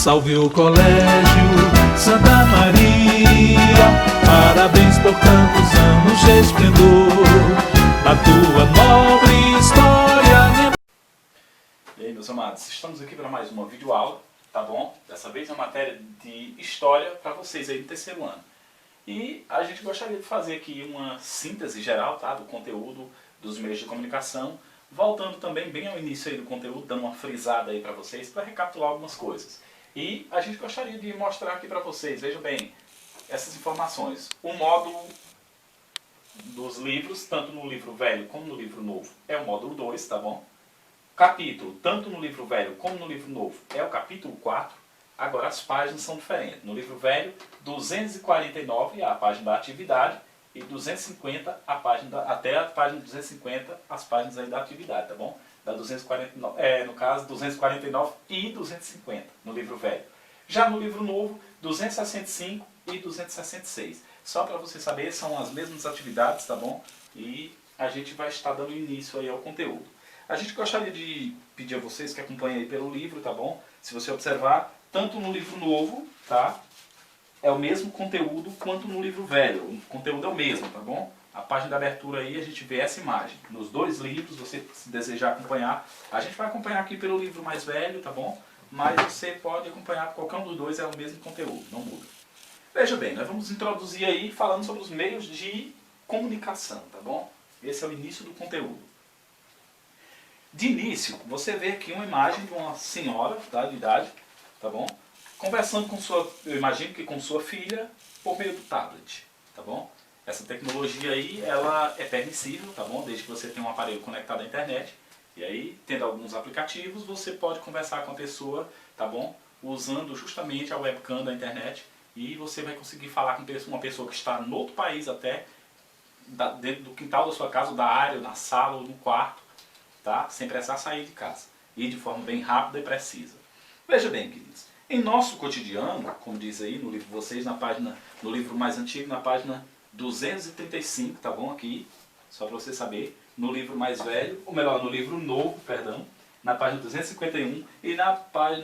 Salve o Colégio Santa Maria, parabéns por tantos anos de esplendor, da tua nobre história. E aí, meus amados, estamos aqui para mais uma videoaula, tá bom? Dessa vez é uma matéria de história para vocês aí no terceiro ano. E a gente gostaria de fazer aqui uma síntese geral, tá, do conteúdo dos meios de comunicação, voltando também bem ao início aí do conteúdo, dando uma frisada aí para vocês, para recapitular algumas coisas. E a gente gostaria de mostrar aqui para vocês, vejam bem, essas informações. O módulo dos livros, tanto no livro velho como no livro novo, é o módulo 2, tá bom? Capítulo, tanto no livro velho como no livro novo, é o capítulo 4. Agora as páginas são diferentes. No livro velho, 249 é a página da atividade e 250 até a página 250 as páginas aí da atividade, tá bom? Da 249, no caso 249 e 250 no livro velho. Já no livro novo, 265 e 266. Só para você saber, são as mesmas atividades, tá bom? E a gente vai estar dando início aí ao conteúdo. A gente gostaria de pedir a vocês que acompanhem aí pelo livro, tá bom? Se você observar, tanto no livro novo, tá? É o mesmo conteúdo quanto no livro velho. O conteúdo é o mesmo, tá bom? A página da abertura aí a gente vê essa imagem. Nos dois livros, você se desejar acompanhar, a gente vai acompanhar aqui pelo livro mais velho, tá bom? Mas você pode acompanhar por qualquer um dos dois, é o mesmo conteúdo, não muda. Veja bem, nós vamos introduzir aí falando sobre os meios de comunicação, tá bom? Esse é o início do conteúdo. De início, você vê aqui uma imagem de uma senhora, tá, de idade, tá bom? Conversando com sua, eu imagino que com sua filha, por meio do tablet, tá bom? Essa tecnologia aí, ela é permissível, tá bom? Desde que você tenha um aparelho conectado à internet. E aí, tendo alguns aplicativos, você pode conversar com a pessoa, tá bom? Usando justamente a webcam da internet. E você vai conseguir falar com uma pessoa que está no outro país até, dentro do quintal da sua casa, ou da área, ou na sala, ou no quarto, tá? Sem precisar sair de casa. E de forma bem rápida e precisa. Veja bem, queridos. Em nosso cotidiano, como diz aí no livro de vocês, no livro mais antigo, na página 235, tá bom? Aqui, só para você saber. No livro mais velho, ou melhor, no livro novo, perdão, na página 251 e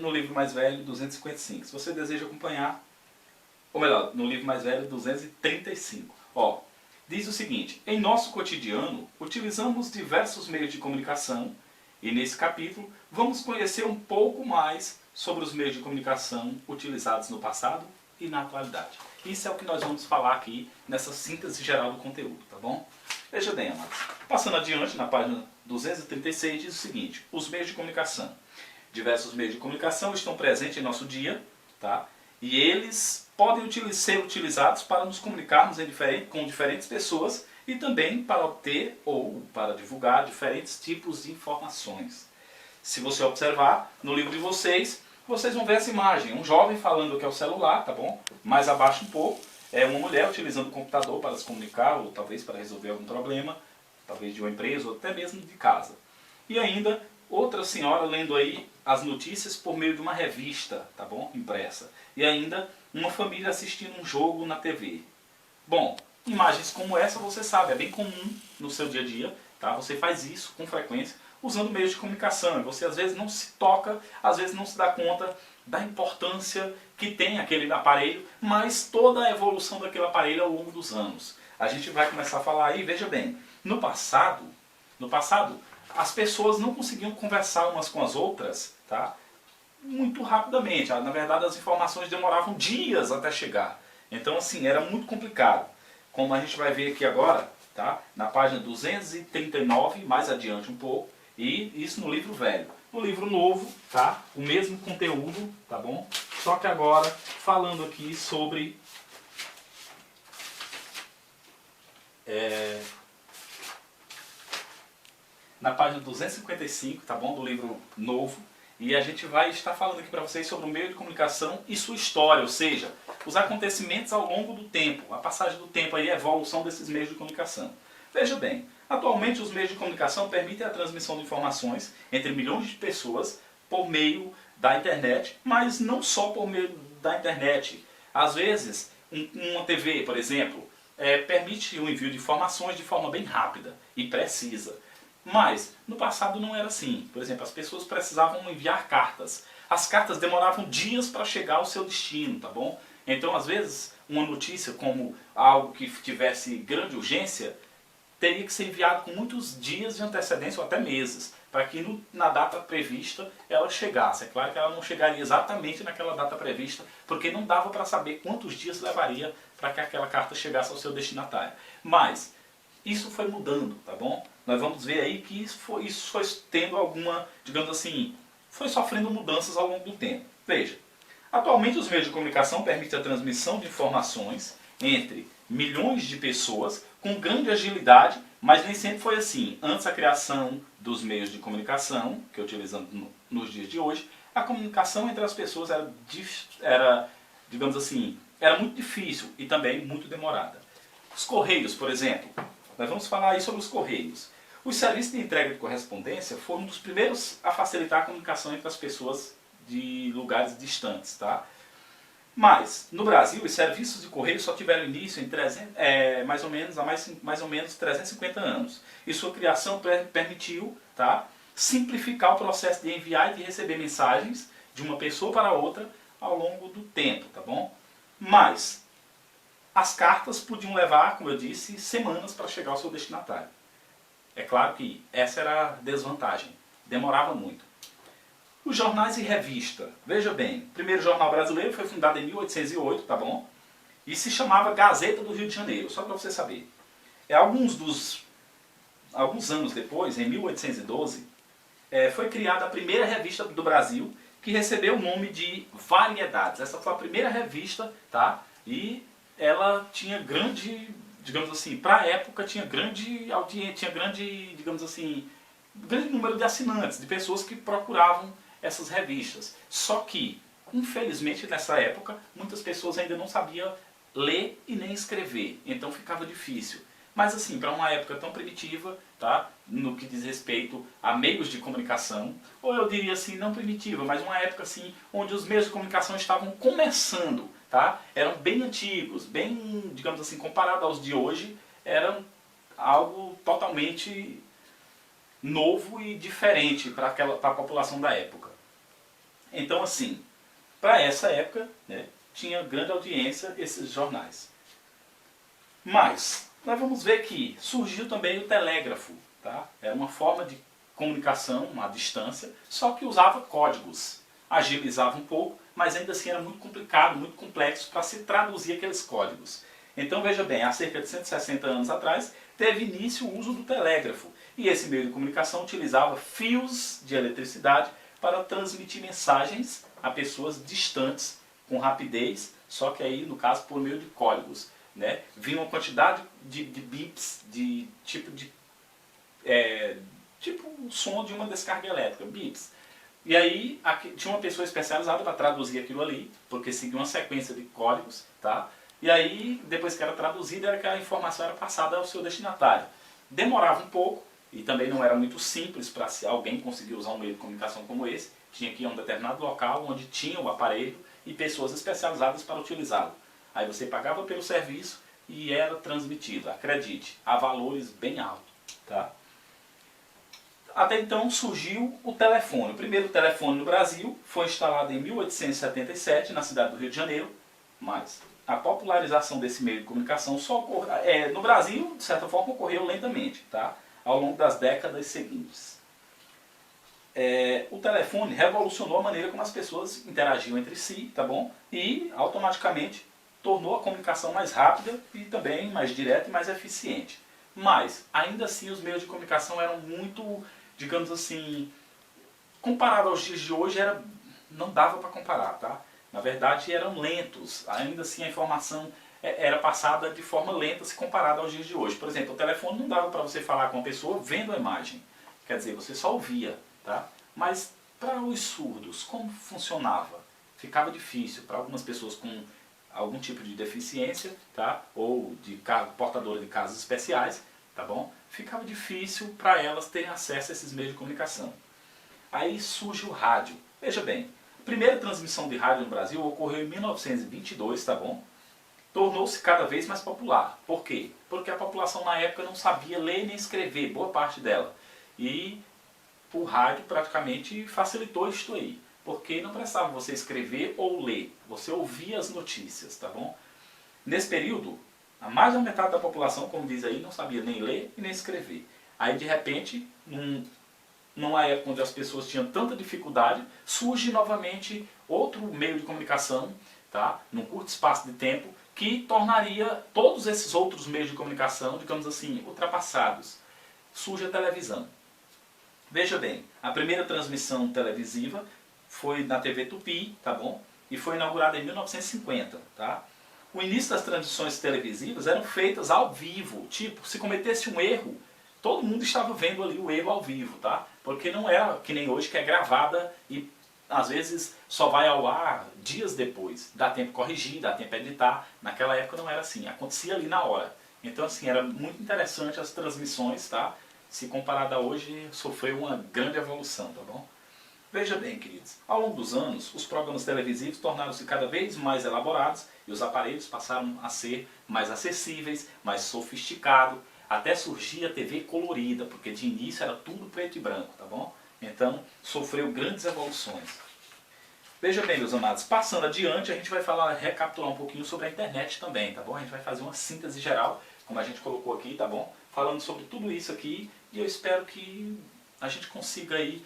no livro mais velho, 255. Se você deseja acompanhar, ou melhor, no livro mais velho, 235. Ó, diz o seguinte: em nosso cotidiano, utilizamos diversos meios de comunicação e nesse capítulo vamos conhecer um pouco mais sobre os meios de comunicação utilizados no passado e na atualidade. Isso é o que nós vamos falar aqui nessa síntese geral do conteúdo, tá bom? Veja bem, amados. Passando adiante, na página 236, diz o seguinte: os meios de comunicação. Diversos meios de comunicação estão presentes em nosso dia, tá? E eles podem ser utilizados para nos comunicarmos com diferentes pessoas e também para obter ou para divulgar diferentes tipos de informações. Se você observar no livro de vocês, vocês vão ver essa imagem. Um jovem falando que é o celular, tá bom? Mais abaixo um pouco, é uma mulher utilizando o computador para se comunicar, ou talvez para resolver algum problema, talvez de uma empresa, ou até mesmo de casa. E ainda, outra senhora lendo aí as notícias por meio de uma revista, tá bom? Impressa. E ainda, uma família assistindo um jogo na TV. Bom, imagens como essa, você sabe, é bem comum no seu dia a dia, tá? Você faz isso com frequência, usando meios de comunicação. E você às vezes não se toca, às vezes não se dá conta da importância que tem aquele aparelho, mas toda a evolução daquele aparelho ao longo dos anos. A gente vai começar a falar aí, veja bem, no passado, as pessoas não conseguiam conversar umas com as outras, tá? Muito rapidamente. Na verdade, as informações demoravam dias até chegar. Então, assim, era muito complicado. Como a gente vai ver aqui agora, tá? Na página 239, mais adiante um pouco, e isso no livro velho. No livro novo, tá? O mesmo conteúdo, tá bom? Só que agora falando aqui sobre na página 255, tá bom? Do livro novo. E a gente vai estar falando aqui para vocês sobre o meio de comunicação e sua história, ou seja, os acontecimentos ao longo do tempo, a passagem do tempo aí, a evolução desses meios de comunicação. Veja bem, atualmente os meios de comunicação permitem a transmissão de informações entre milhões de pessoas por meio da internet, mas não só por meio da internet. Às vezes, uma TV, por exemplo, permite o envio de informações de forma bem rápida e precisa. Mas no passado não era assim. Por exemplo, as pessoas precisavam enviar cartas. As cartas demoravam dias para chegar ao seu destino, tá bom? Então, às vezes, uma notícia como algo que tivesse grande urgência teria que ser enviado com muitos dias de antecedência ou até meses, para que na data prevista ela chegasse. É claro que ela não chegaria exatamente naquela data prevista, porque não dava para saber quantos dias levaria para que aquela carta chegasse ao seu destinatário. Mas isso foi mudando, tá bom? Nós vamos ver aí que isso foi tendo alguma, digamos assim, foi sofrendo mudanças ao longo do tempo. Veja, atualmente os meios de comunicação permitem a transmissão de informações entre milhões de pessoas com grande agilidade, mas nem sempre foi assim. Antes da criação dos meios de comunicação, que utilizamos nos dias de hoje, a comunicação entre as pessoas era, digamos assim, era muito difícil e também muito demorada. Os Correios, por exemplo, nós vamos falar aí sobre os Correios. Os serviços de entrega de correspondência foram um dos primeiros a facilitar a comunicação entre as pessoas de lugares distantes, tá? Mas, no Brasil, os serviços de correio só tiveram início em mais ou menos 350 anos. E sua criação permitiu, tá, simplificar o processo de enviar e de receber mensagens de uma pessoa para outra ao longo do tempo, tá bom? Mas as cartas podiam levar, como eu disse, semanas para chegar ao seu destinatário. É claro que essa era a desvantagem. Demorava muito. Os jornais e revista. Veja bem, o primeiro jornal brasileiro foi fundado em 1808, tá bom? E se chamava Gazeta do Rio de Janeiro, só para você saber. Alguns anos depois, em 1812, foi criada a primeira revista do Brasil, que recebeu o nome de Variedades. Essa foi a primeira revista, tá? E ela tinha grande, digamos assim, para a época tinha grande audiência, tinha grande, digamos assim, grande número de assinantes, de pessoas que procuravam essas revistas. Só que, infelizmente, nessa época, muitas pessoas ainda não sabiam ler e nem escrever. Então ficava difícil. Mas assim, para uma época tão primitiva, tá? No que diz respeito a meios de comunicação, ou eu diria assim, não primitiva, mas uma época assim, onde os meios de comunicação estavam começando, tá? Eram bem antigos, bem, digamos assim, comparado aos de hoje, eram algo totalmente novo e diferente para a população da época. Então, assim, para essa época, né, tinha grande audiência esses jornais. Mas, nós vamos ver que surgiu também o telégrafo. Tá? Era uma forma de comunicação à distância, só que usava códigos. Agilizava um pouco, mas ainda assim era muito complicado, muito complexo para se traduzir aqueles códigos. Então, veja bem, há cerca de 160 anos atrás, teve início o uso do telégrafo. E esse meio de comunicação utilizava fios de eletricidade para transmitir mensagens a pessoas distantes com rapidez, só que aí, no caso, por meio de códigos. Né? Vinha uma quantidade de bips, de tipo o som de uma descarga elétrica, bips. E aí tinha uma pessoa especializada para traduzir aquilo ali, porque seguia uma sequência de códigos, tá? E aí, depois que era traduzida, aquela informação era passada ao seu destinatário. Demorava um pouco, e também não era muito simples para se alguém conseguir usar um meio de comunicação como esse. Tinha que ir a um determinado local onde tinha o aparelho e pessoas especializadas para utilizá-lo. Aí você pagava pelo serviço e era transmitido, acredite, a valores bem altos. Tá? Até então surgiu o telefone. O primeiro telefone no Brasil foi instalado em 1877 na cidade do Rio de Janeiro, mas a popularização desse meio de comunicação só no Brasil, de certa forma, ocorreu lentamente, tá? Ao longo das décadas seguintes. O telefone revolucionou a maneira como as pessoas interagiam entre si, tá bom? E automaticamente tornou a comunicação mais rápida e também mais direta e mais eficiente. Mas, ainda assim, os meios de comunicação eram muito, digamos assim, comparado aos dias de hoje, não dava para comparar, tá? Na verdade, eram lentos. Ainda assim, a informação era passada de forma lenta se comparada aos dias de hoje. Por exemplo, o telefone não dava para você falar com uma pessoa vendo a imagem. Quer dizer, você só ouvia, tá? Mas para os surdos, como funcionava? Ficava difícil para algumas pessoas com algum tipo de deficiência, tá? Ou de portadora de casos especiais, tá bom? Ficava difícil para elas terem acesso a esses meios de comunicação. Aí surge o rádio. Veja bem, a primeira transmissão de rádio no Brasil ocorreu em 1922, tá bom? Tornou-se cada vez mais popular. Por quê? Porque a população na época não sabia ler nem escrever, boa parte dela. E o rádio praticamente facilitou isso aí, porque não precisava você escrever ou ler, você ouvia as notícias, tá bom? Nesse período, a mais da metade da população, como diz aí, não sabia nem ler e nem escrever. Aí de repente, numa época onde as pessoas tinham tanta dificuldade, surge novamente outro meio de comunicação, tá? Num curto espaço de tempo, que tornaria todos esses outros meios de comunicação, digamos assim, ultrapassados. Surge a televisão. Veja bem, a primeira transmissão televisiva foi na TV Tupi, tá bom? E foi inaugurada em 1950, tá? O início das transmissões televisivas eram feitas ao vivo, tipo, se cometesse um erro, todo mundo estava vendo ali o erro ao vivo, tá? Porque não era que nem hoje, que é gravada e às vezes só vai ao ar dias depois. Dá tempo de corrigir, dá tempo de editar. Naquela época não era assim, acontecia ali na hora. Então assim, era muito interessante as transmissões, tá? Se comparada a hoje, sofreu uma grande evolução, tá bom? Veja bem, queridos, ao longo dos anos, os programas televisivos tornaram-se cada vez mais elaborados e os aparelhos passaram a ser mais acessíveis, mais sofisticados, até surgir a TV colorida, porque de início era tudo preto e branco, tá bom? Então, sofreu grandes evoluções. Veja bem, meus amados, passando adiante, a gente vai recapitular um pouquinho sobre a internet também, tá bom? A gente vai fazer uma síntese geral, como a gente colocou aqui, tá bom? Falando sobre tudo isso aqui, e eu espero que a gente consiga aí,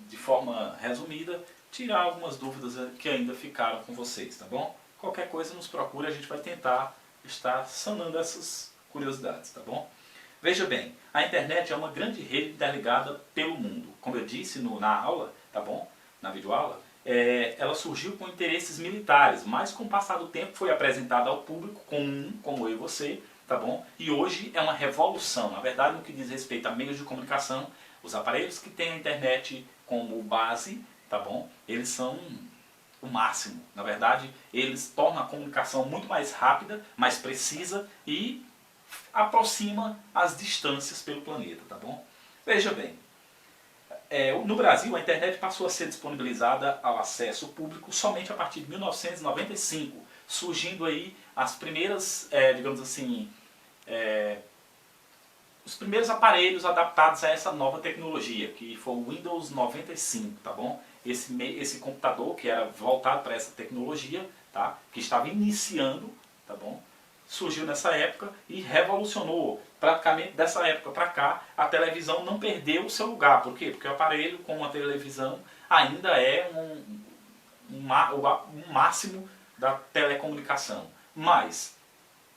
de forma resumida, tirar algumas dúvidas que ainda ficaram com vocês, tá bom? Qualquer coisa nos procura, a gente vai tentar estar sanando essas curiosidades, tá bom? Veja bem, a internet é uma grande rede interligada pelo mundo. Como eu disse na aula, tá bom? Na videoaula, ela surgiu com interesses militares, mas com o passar do tempo foi apresentada ao público comum, como eu e você, tá bom? E hoje é uma revolução. Na verdade, no que diz respeito a meios de comunicação, os aparelhos que têm a internet como base, tá bom? Eles são o máximo. Na verdade, eles tornam a comunicação muito mais rápida, mais precisa e aproxima as distâncias pelo planeta, tá bom? Veja bem, no Brasil a internet passou a ser disponibilizada ao acesso público somente a partir de 1995, surgindo aí as primeiras, digamos assim, os primeiros aparelhos adaptados a essa nova tecnologia, que foi o Windows 95, tá bom? Esse computador que era voltado para essa tecnologia, tá? Que estava iniciando, tá bom? Surgiu nessa época e revolucionou. Praticamente dessa época para cá, a televisão não perdeu o seu lugar. Por quê? Porque o aparelho, como a televisão, ainda é um máximo da telecomunicação. Mas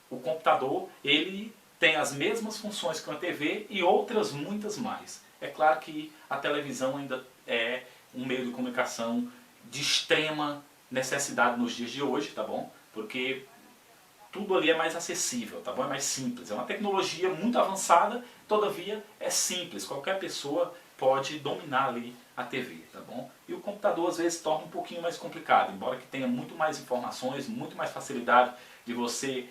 o computador, ele tem as mesmas funções que uma TV e outras muitas mais. É claro que a televisão ainda é um meio de comunicação de extrema necessidade nos dias de hoje, tá bom? Porque tudo ali é mais acessível, tá bom? É mais simples. É uma tecnologia muito avançada, todavia é simples. Qualquer pessoa pode dominar ali a TV, tá bom? E o computador às vezes torna um pouquinho mais complicado, embora que tenha muito mais informações, muito mais facilidade de você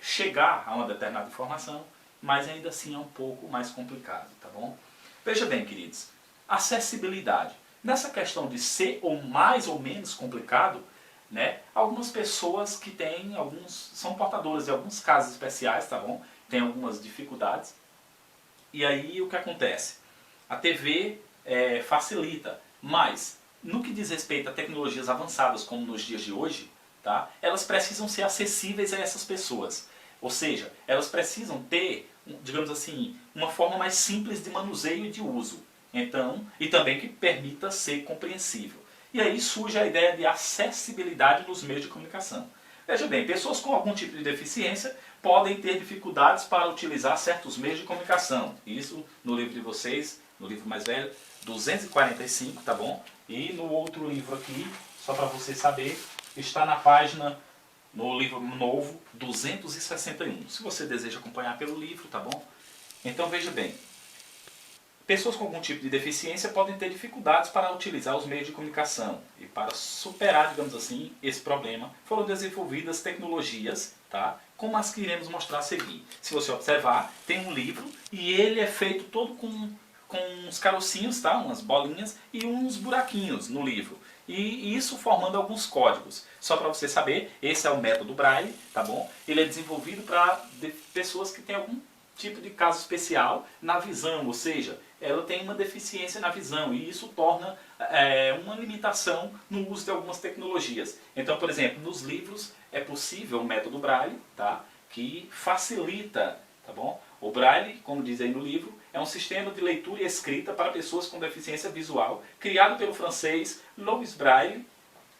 chegar a uma determinada informação, mas ainda assim é um pouco mais complicado, tá bom? Veja bem, queridos, acessibilidade. Nessa questão de ser ou mais ou menos complicado, né, algumas pessoas que têm, são portadoras de alguns casos especiais, tá bom? Tem algumas dificuldades. E aí o que acontece? A TV facilita, mas no que diz respeito a tecnologias avançadas como nos dias de hoje, tá, elas precisam ser acessíveis a essas pessoas. Ou seja, elas precisam ter, digamos assim, uma forma mais simples de manuseio e de uso. Então, e também que permita ser compreensível. E aí surge a ideia de acessibilidade nos meios de comunicação. Veja bem, pessoas com algum tipo de deficiência podem ter dificuldades para utilizar certos meios de comunicação. Isso no livro de vocês, no livro mais velho, 245, tá bom? E no outro livro aqui, só para você saber, está na página, no livro novo, 261. Se você deseja acompanhar pelo livro, tá bom? Então veja bem. Pessoas com algum tipo de deficiência podem ter dificuldades para utilizar os meios de comunicação. E para superar, digamos assim, esse problema, foram desenvolvidas tecnologias, tá, como as que iremos mostrar a seguir. Se você observar, tem um livro e ele é feito todo com uns carocinhos, tá, umas bolinhas e uns buraquinhos no livro. E isso formando alguns códigos. Só para você saber, esse é o método Braille, tá bom? Ele é desenvolvido para pessoas que têm algum tipo de caso especial na visão, ou seja, ela tem uma deficiência na visão e isso torna uma limitação no uso de algumas tecnologias. Então, por exemplo, nos livros é possível o método Braille, tá? Que facilita, tá bom? O Braille, como diz aí no livro, é um sistema de leitura e escrita para pessoas com deficiência visual, criado pelo francês Louis Braille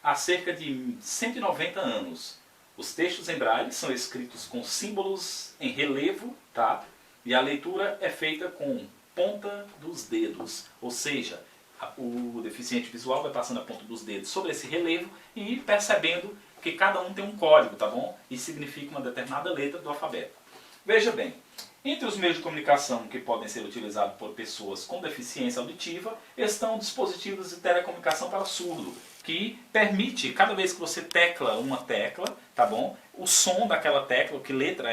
há cerca de 190 anos. Os textos em Braille são escritos com símbolos em relevo, tá? E a leitura é feita com ponta dos dedos, ou seja, o deficiente visual vai passando a ponta dos dedos sobre esse relevo e percebendo que cada um tem um código, tá bom? E significa uma determinada letra do alfabeto. Veja bem, entre os meios de comunicação que podem ser utilizados por pessoas com deficiência auditiva estão dispositivos de telecomunicação para surdo, que permite, cada vez que você tecla uma tecla, tá bom? O som daquela tecla, que letra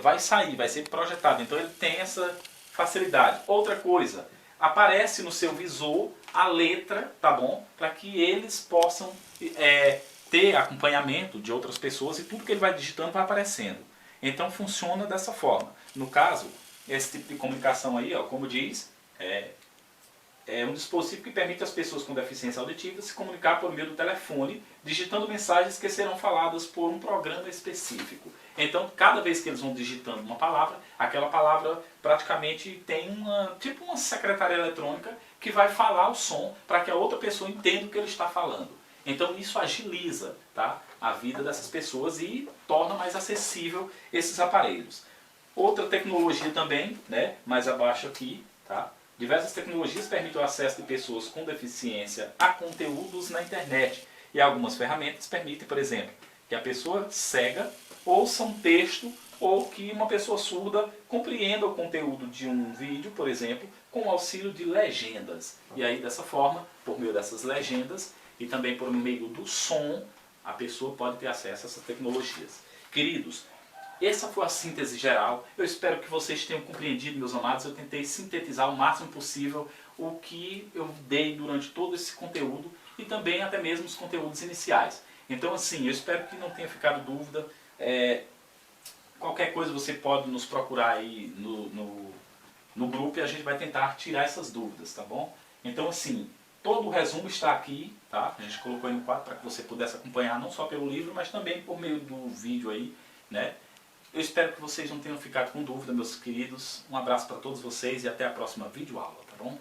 vai sair, vai ser projetado. Então ele tem essa facilidade. Outra coisa, aparece no seu visor a letra, tá bom? Para que eles possam ter acompanhamento de outras pessoas e tudo que ele vai digitando vai aparecendo. Então funciona dessa forma. No caso, esse tipo de comunicação aí, ó, como diz, é um dispositivo que permite às pessoas com deficiência auditiva se comunicar por meio do telefone, digitando mensagens que serão faladas por um programa específico. Então, cada vez que eles vão digitando uma palavra, aquela palavra praticamente tem tipo uma secretária eletrônica que vai falar o som para que a outra pessoa entenda o que ele está falando. Então isso agiliza, tá, a vida dessas pessoas e torna mais acessível esses aparelhos. Outra tecnologia também, né, mais abaixo aqui, tá? Diversas tecnologias permitem o acesso de pessoas com deficiência a conteúdos na internet. E algumas ferramentas permitem, por exemplo, que a pessoa cega ouça um texto ou que uma pessoa surda compreenda o conteúdo de um vídeo, por exemplo, com o auxílio de legendas. E aí, dessa forma, por meio dessas legendas e também por meio do som, a pessoa pode ter acesso a essas tecnologias. Queridos, essa foi a síntese geral. Eu espero que vocês tenham compreendido, meus amados. Eu tentei sintetizar o máximo possível o que eu dei durante todo esse conteúdo e também até mesmo os conteúdos iniciais. Então, assim, eu espero que não tenha ficado dúvida. Qualquer coisa você pode nos procurar aí no grupo e a gente vai tentar tirar essas dúvidas, tá bom? Então, assim, todo o resumo está aqui, tá? A gente colocou aí no quadro para que você pudesse acompanhar não só pelo livro, mas também por meio do vídeo aí, né? Eu espero que vocês não tenham ficado com dúvida, meus queridos. Um abraço para todos vocês e até a próxima videoaula, tá bom?